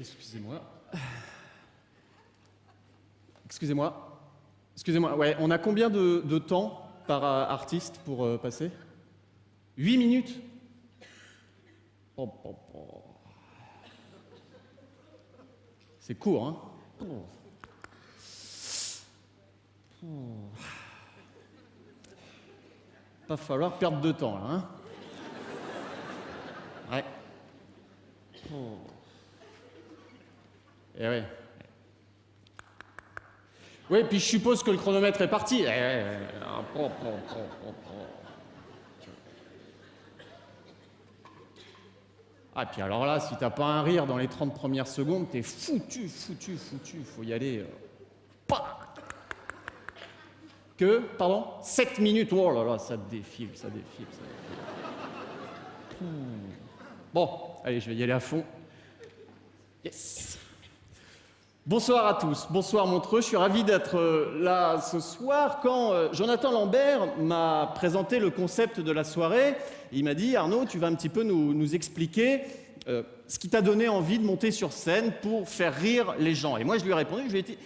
excusez-moi. Excusez-moi. Excusez-moi, ouais, on a combien de temps par artiste pour passer? 8 minutes? Oh. C'est court, hein? Pas falloir perdre de temps, là, hein? Ouais. Et ouais. Oui, puis je suppose que le chronomètre est parti. Ah, puis alors là, si t'as pas un rire dans les 30 premières secondes, t'es foutu. Faut y aller. Pardon 7 minutes. Oh là là, ça défile. Bon, allez, je vais y aller à fond. Yes. Bonsoir à tous, bonsoir Montreux, je suis ravi d'être là ce soir. Quand Jonathan Lambert m'a présenté le concept de la soirée, il m'a dit « Arnaud, tu vas un petit peu nous expliquer ce qui t'a donné envie de monter sur scène pour faire rire les gens. » Et moi je lui ai répondu, je lui ai dit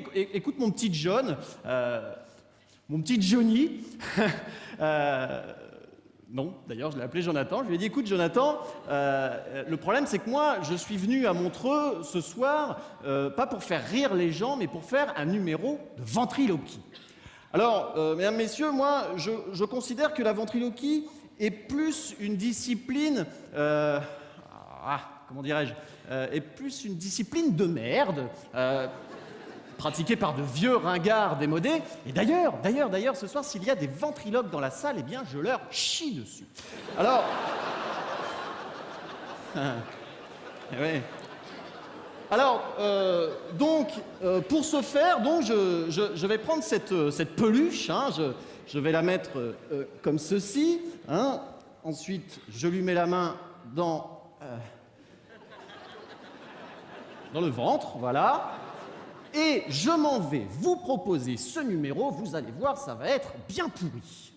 « Écoute mon petit John, mon petit Johnny, non, d'ailleurs, je l'ai appelé Jonathan. Je lui ai dit, écoute, Jonathan, le problème, c'est que moi, je suis venu à Montreux ce soir, pas pour faire rire les gens, mais pour faire un numéro de ventriloquie. Alors, mesdames, messieurs, moi, je considère que la ventriloquie est plus une discipline, comment dirais-je, est plus une discipline de merde, pratiquée par de vieux ringards démodés. Et d'ailleurs, ce soir, s'il y a des ventriloques dans la salle, eh bien, je leur chie dessus. Alors... ouais. Alors, pour ce faire, donc, je vais prendre cette peluche, hein, je vais la mettre comme ceci, hein. Ensuite, je lui mets la main dans le ventre, voilà. Et je m'en vais vous proposer ce numéro, vous allez voir, ça va être bien pourri.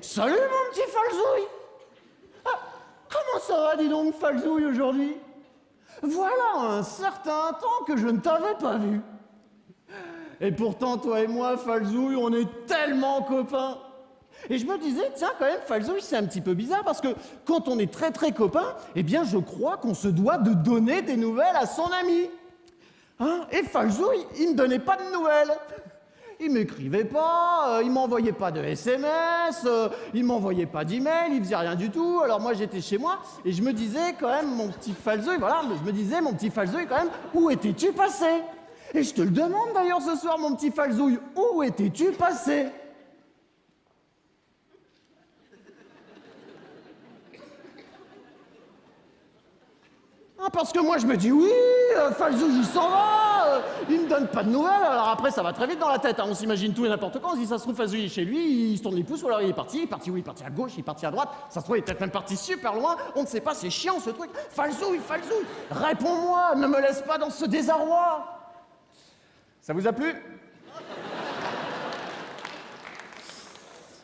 Salut mon petit Falzouille. Ah, comment ça va, dis donc, Falzouille, aujourd'hui? Voilà un certain temps que je ne t'avais pas vu. Et pourtant, toi et moi, Falzouille, on est tellement copains. Et je me disais, tiens, quand même, Falzouille, c'est un petit peu bizarre, parce que quand on est très très copains, eh bien, je crois qu'on se doit de donner des nouvelles à son ami. Hein? Et Falzouille, il me donnait pas de nouvelles. Il m'écrivait pas, il m'envoyait pas de SMS, il m'envoyait pas d'email, il faisait rien du tout. Alors moi j'étais chez moi et je me disais quand même, mon petit Falzouille, voilà, je me disais, mon petit Falzouille quand même, où étais-tu passé? Et je te le demande d'ailleurs ce soir, mon petit Falzouille, où étais-tu passé? Ah, parce que moi je me dis oui, Falzouille il s'en va, il me donne pas de nouvelles, alors après ça va très vite dans la tête, hein. On s'imagine tout et n'importe quoi, on se dit ça se trouve Falzouille est chez lui, il se tourne les pouces, ou alors il est parti où? Il est parti à gauche, il est parti à droite, ça se trouve il est peut-être même parti super loin, on ne sait pas, c'est chiant ce truc. Falzouille, réponds-moi, ne me laisse pas dans ce désarroi. Ça vous a plu?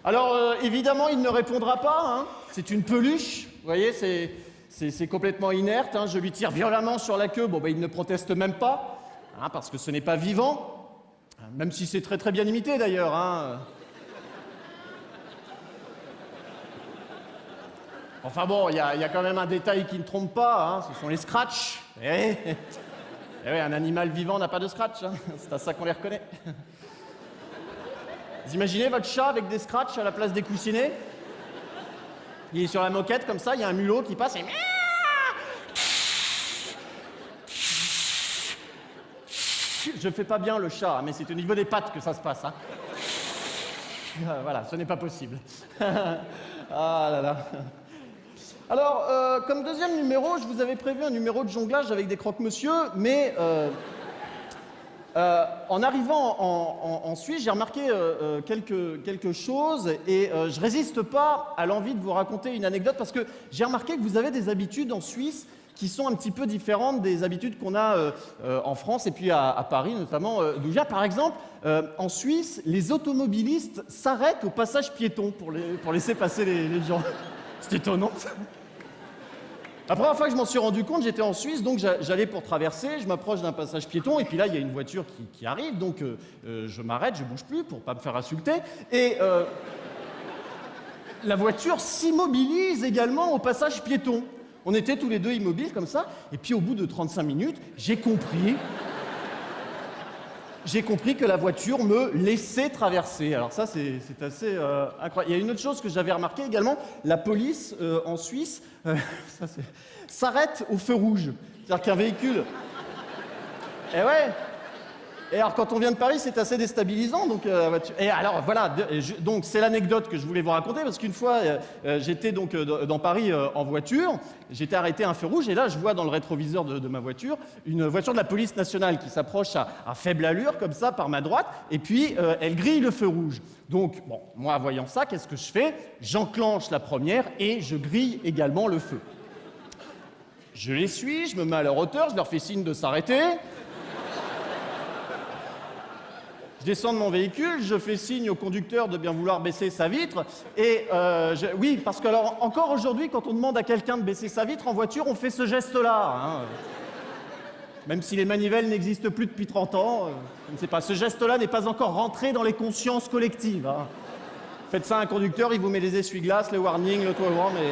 Alors évidemment il ne répondra pas, hein. C'est une peluche, vous voyez, c'est complètement inerte, hein. Je lui tire violemment sur la queue, bon, il ne proteste même pas, hein, parce que ce n'est pas vivant, même si c'est très très bien imité d'ailleurs. Hein. Enfin bon, il y a quand même un détail qui ne trompe pas, hein, ce sont les scratchs. Eh oui, un animal vivant n'a pas de scratch, hein. C'est à ça qu'on les reconnaît. Vous imaginez votre chat avec des scratchs à la place des coussinets? Il est sur la moquette comme ça, il y a un mulot qui passe et... Je fais pas bien le chat, mais c'est au niveau des pattes que ça se passe. Hein. Voilà, ce n'est pas possible. Ah là là. Alors, comme deuxième numéro, je vous avais prévu un numéro de jonglage avec des croque-monsieur, mais en arrivant en Suisse, j'ai remarqué quelque chose et je résiste pas à l'envie de vous raconter une anecdote parce que j'ai remarqué que vous avez des habitudes en Suisse qui sont un petit peu différentes des habitudes qu'on a en France et puis à Paris notamment, d'où je viens. Par exemple, en Suisse, les automobilistes s'arrêtent au passage piéton pour laisser passer les gens. C'est étonnant. La première fois que je m'en suis rendu compte, j'étais en Suisse, donc j'allais pour traverser, je m'approche d'un passage piéton, et puis là, il y a une voiture qui arrive, donc je m'arrête, je bouge plus pour pas me faire insulter, et la voiture s'immobilise également au passage piéton. On était tous les deux immobiles comme ça, et puis au bout de 35 minutes, j'ai compris que la voiture me laissait traverser. Alors ça, c'est assez incroyable. Il y a une autre chose que j'avais remarqué également, la police en Suisse s'arrête au feu rouge. C'est-à-dire qu'un véhicule... Eh ouais. Et alors, quand on vient de Paris, c'est assez déstabilisant. Donc, et alors, voilà, donc c'est l'anecdote que je voulais vous raconter, parce qu'une fois, j'étais donc dans Paris en voiture, j'étais arrêté à un feu rouge, et là, je vois dans le rétroviseur de ma voiture, une voiture de la police nationale qui s'approche à faible allure, comme ça, par ma droite, et puis elle grille le feu rouge. Donc, bon, moi, voyant ça, qu'est-ce que je fais? J'enclenche la première, et je grille également le feu. Je les suis, je me mets à leur hauteur, je leur fais signe de s'arrêter. Je descends de mon véhicule, je fais signe au conducteur de bien vouloir baisser sa vitre. Et oui, parce que alors, encore aujourd'hui, quand on demande à quelqu'un de baisser sa vitre en voiture, on fait ce geste-là. Hein. Même si les manivelles n'existent plus depuis 30 ans, je ne sais pas, ce geste-là n'est pas encore rentré dans les consciences collectives. Hein. Faites ça à un conducteur, il vous met les essuie-glaces, le warning, le toit ouvrant, mais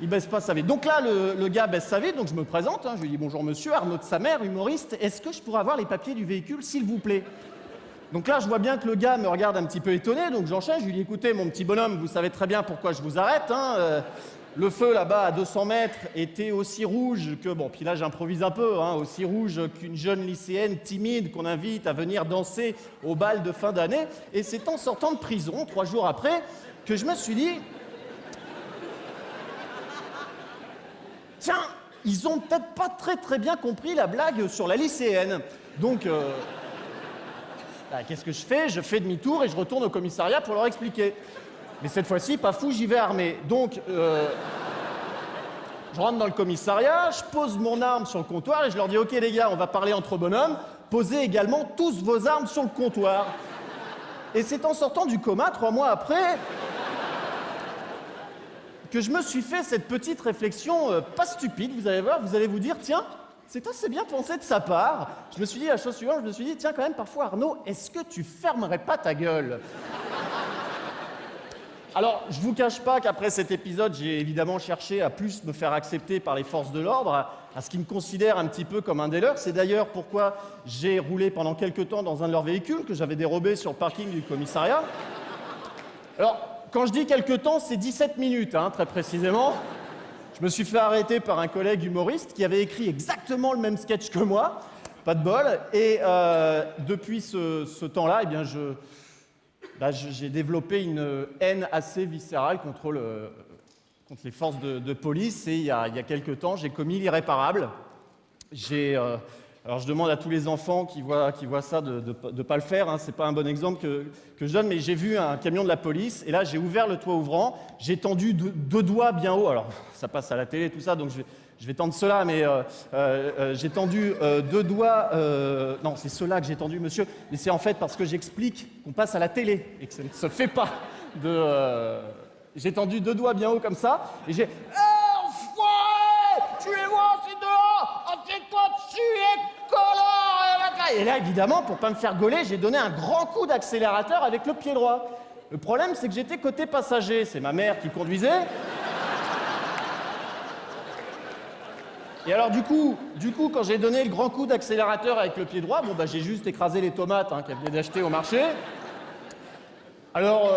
il baisse pas sa vitre. Donc là, le gars baisse sa vitre, donc je me présente, hein, je lui dis « Bonjour monsieur, Arnaud de sa mère, humoriste, est-ce que je pourrais avoir les papiers du véhicule, s'il vous plaît ?» Donc là, je vois bien que le gars me regarde un petit peu étonné, donc j'enchaîne, je lui dis « Écoutez, mon petit bonhomme, vous savez très bien pourquoi je vous arrête, hein, le feu là-bas à 200 mètres était aussi rouge que, bon, puis là j'improvise un peu, hein, aussi rouge qu'une jeune lycéenne timide qu'on invite à venir danser au bal de fin d'année, et c'est en sortant de prison, 3 jours après, que je me suis dit, tiens, ils ont peut-être pas très bien compris la blague sur la lycéenne. Donc, qu'est-ce que je fais? Je fais demi-tour et je retourne au commissariat pour leur expliquer. Mais cette fois-ci, pas fou, j'y vais armé. Donc, je rentre dans le commissariat, je pose mon arme sur le comptoir et je leur dis « Ok les gars, on va parler entre bonhommes, posez également tous vos armes sur le comptoir. » Et c'est en sortant du coma, 3 mois après, que je me suis fait cette petite réflexion pas stupide, vous allez voir, vous allez vous dire « Tiens, c'est assez bien pensé de sa part. » Je me suis dit la chose suivante, je me suis dit « Tiens, quand même, parfois, Arnaud, est-ce que tu fermerais pas ta gueule ?» Alors, je vous cache pas qu'après cet épisode, j'ai évidemment cherché à plus me faire accepter par les forces de l'ordre, à ce qu'ils me considèrent un petit peu comme un des leurs. C'est d'ailleurs pourquoi j'ai roulé pendant quelques temps dans un de leurs véhicules que j'avais dérobé sur le parking du commissariat. Alors, quand je dis quelques temps, c'est 17 minutes, hein, très précisément. Je me suis fait arrêter par un collègue humoriste qui avait écrit exactement le même sketch que moi, pas de bol, et depuis ce temps-là, eh bien, j'ai développppé une haine assez viscérale contre les forces de police, et il y a quelques temps, j'ai commis l'irréparable. Alors je demande à tous les enfants qui voient ça de ne pas le faire, hein, c'est pas un bon exemple que je donne, mais j'ai vu un camion de la police, et là j'ai ouvert le toit ouvrant, j'ai tendu deux doigts bien haut, alors ça passe à la télé tout ça, donc je vais tendre cela, mais j'ai tendu 2 doigts, non c'est cela que j'ai tendu monsieur, mais c'est en fait parce que j'explique qu'on passe à la télé, et que ça ne se fait pas j'ai tendu 2 doigts bien haut comme ça, et j'ai... Tuez-moi, c'est dehors! Ah, c'est toi, tu es collant! Et là, évidemment, pour pas me faire gauler, j'ai donné un grand coup d'accélérateur avec le pied droit. Le problème, c'est que j'étais côté passager. C'est ma mère qui conduisait. Et alors, du coup, quand j'ai donné le grand coup d'accélérateur avec le pied droit, bon, bah, j'ai juste écrasé les tomates qu'elle venait d'acheter au marché. Alors,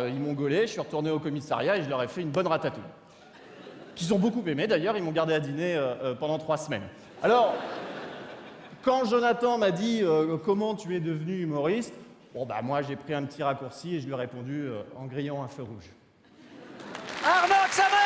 ils m'ont gaulé, je suis retourné au commissariat et je leur ai fait une bonne ratatouille. Qu'ils ont beaucoup aimé d'ailleurs, ils m'ont gardé à dîner pendant 3 semaines. Alors, quand Jonathan m'a dit comment tu es devenu humoriste, bon bah moi j'ai pris un petit raccourci et je lui ai répondu en grillant un feu rouge. Arnaud, ça va ?